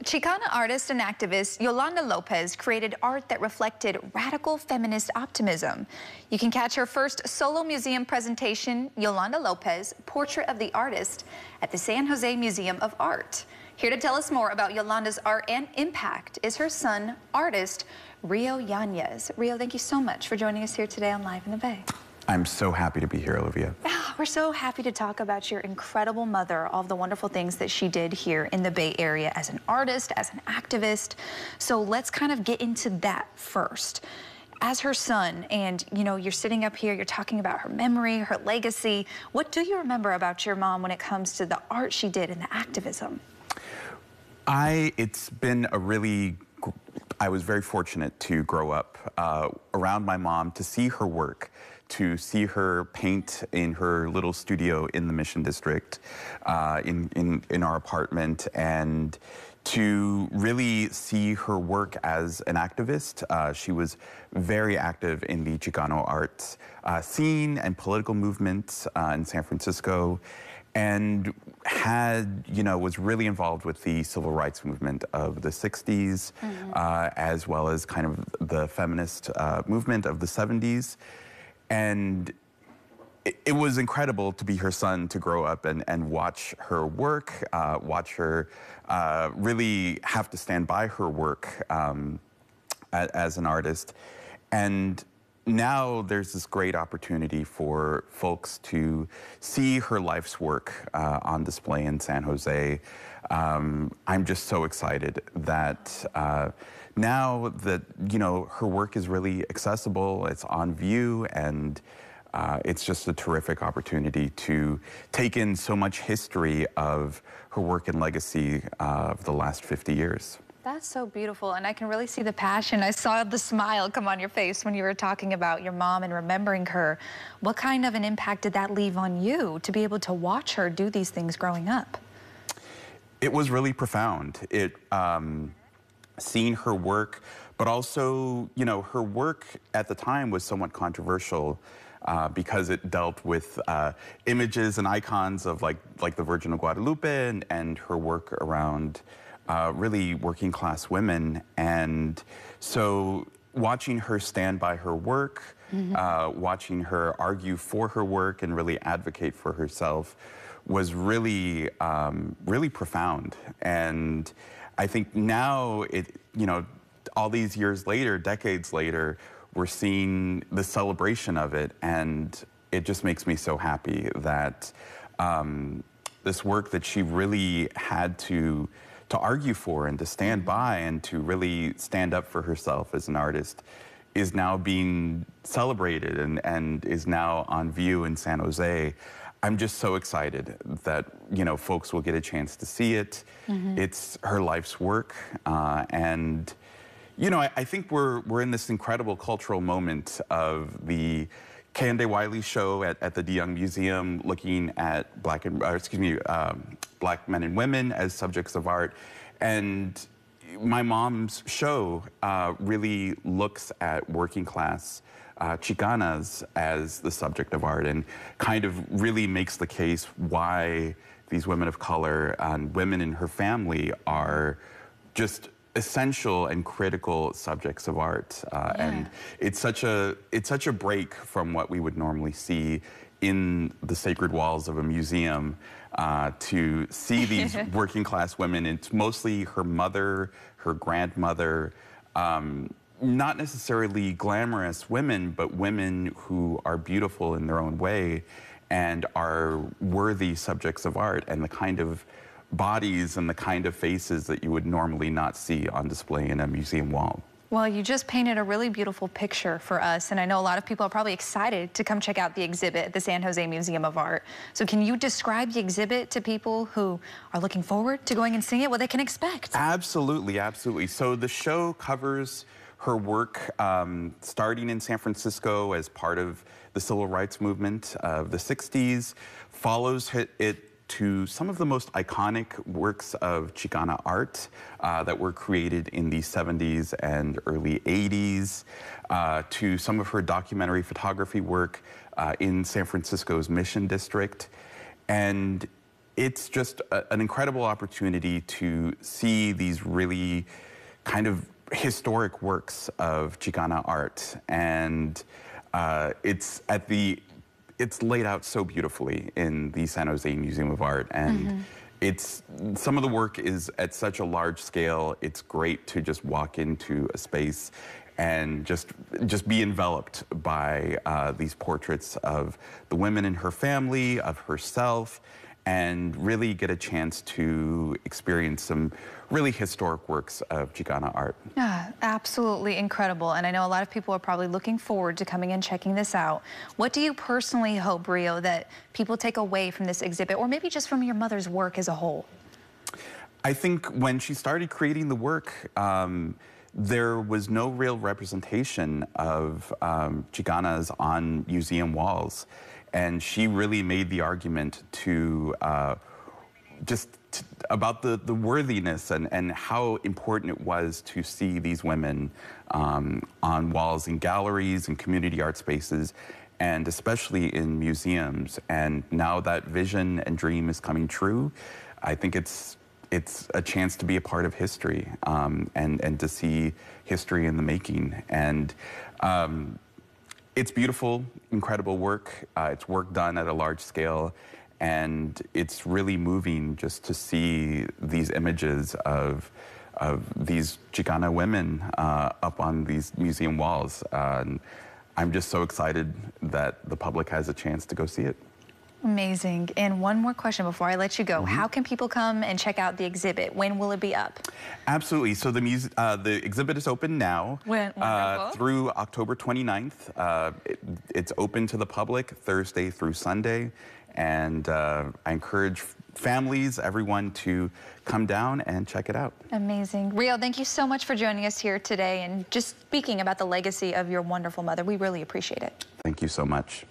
Chicana artist and activist Yolanda Lopez created art that reflected radical feminist optimism. You can catch her first solo museum presentation, Yolanda Lopez, Portrait of the Artist, at the San Jose Museum of Art. Here to tell us more about Yolanda's art and impact is her son, artist Rio Yañez. Rio, thank you so much for joining us here today on Live in the Bay. I'm so happy to be here, Olivia. We're so happy to talk about your incredible mother, all of the wonderful things that she did here in the Bay Area as an artist, as an activist. So let's kind of get into that first. As her son, and you know, you're sitting up here, you're talking about her memory, her legacy. What do you remember about your mom when it comes to the art she did and the activism? It's been a really, I was very fortunate to grow up around my mom, to see her work, to see her paint in her little studio in the Mission District, in our apartment, and to really see her work as an activist. She was very active in the Chicano arts scene and political movements in San Francisco, and was really involved with the civil rights movement of the 60s, as well as kind of the feminist movement of the 70s. And it was incredible to be her son, to grow up and watch her work, watch her really have to stand by her work as an artist. And now there's this great opportunity for folks to see her life's work on display in San Jose. I'm just so excited that now that, her work is really accessible, it's on view, and it's just a terrific opportunity to take in so much history of her work and legacy of the last 50 years. That's so beautiful, and I can really see the passion. I saw the smile come on your face when you were talking about your mom and remembering her. What kind of an impact did that leave on you to be able to watch her do these things growing up? It was really profound. Seeing her work, but also, her work at the time was somewhat controversial because it dealt with images and icons of like the Virgin of Guadalupe and her work around really working class women. And so watching her stand by her work, watching her argue for her work and really advocate for herself was really, really profound. And I think now all these years later, decades later, we're seeing the celebration of it. And it just makes me so happy that this work that she really had to argue for and to stand by and to really stand up for herself as an artist is now being celebrated and is now on view in San Jose. I'm just so excited that, folks will get a chance to see it. It's her life's work. And, I think we're in this incredible cultural moment of the Kehinde Wiley show at the DeYoung Museum, looking at black men and women as subjects of art. And my mom's show really looks at working class Chicanas as the subject of art, and kind of really makes the case why these women of color and women in her family are just essential and critical subjects of art. And it's such a break from what we would normally see in the sacred walls of a museum, to see these working class women. It's mostly her mother, her grandmother, not necessarily glamorous women, but women who are beautiful in their own way and are worthy subjects of art, and the kind of bodies and the kind of faces that you would normally not see on display in a museum wall. Well, you just painted a really beautiful picture for us, and I know a lot of people are probably excited to come check out the exhibit at the San Jose Museum of Art. So can you describe the exhibit to people who are looking forward to going and seeing it, what they can expect? Absolutely, absolutely. So the show covers her work starting in San Francisco as part of the civil rights movement of the 60s, follows it to some of the most iconic works of Chicana art that were created in the 70s and early 80s, to some of her documentary photography work in San Francisco's Mission District. And it's just an incredible opportunity to see these really kind of historic works of Chicana art, and it's laid out so beautifully in the San Jose Museum of Art, and some of the work is at such a large scale. It's great to just walk into a space and just be enveloped by these portraits of the women in her family, of herself, and really get a chance to experience some really historic works of Chicana art. Absolutely incredible. And I know a lot of people are probably looking forward to coming and checking this out. What do you personally hope, Rio, that people take away from this exhibit, or maybe just from your mother's work as a whole? I think when she started creating the work, there was no real representation of Chicanas on museum walls. And she really made the argument about the worthiness and how important it was to see these women on walls in galleries and community art spaces, and especially in museums. And now that vision and dream is coming true, I think it's a chance to be a part of history, and to see history in the making. And it's beautiful, incredible work. It's work done at a large scale, and it's really moving just to see these images of these Chicana women up on these museum walls. And I'm just so excited that the public has a chance to go see it. Amazing. And one more question before I let you go. How can people come and check out the exhibit? When will it be up? Absolutely. So the exhibit is open now through October 29th. It's open to the public Thursday through Sunday. And I encourage families, everyone, to come down and check it out. Amazing. Rio, thank you so much for joining us here today and just speaking about the legacy of your wonderful mother. We really appreciate it. Thank you so much.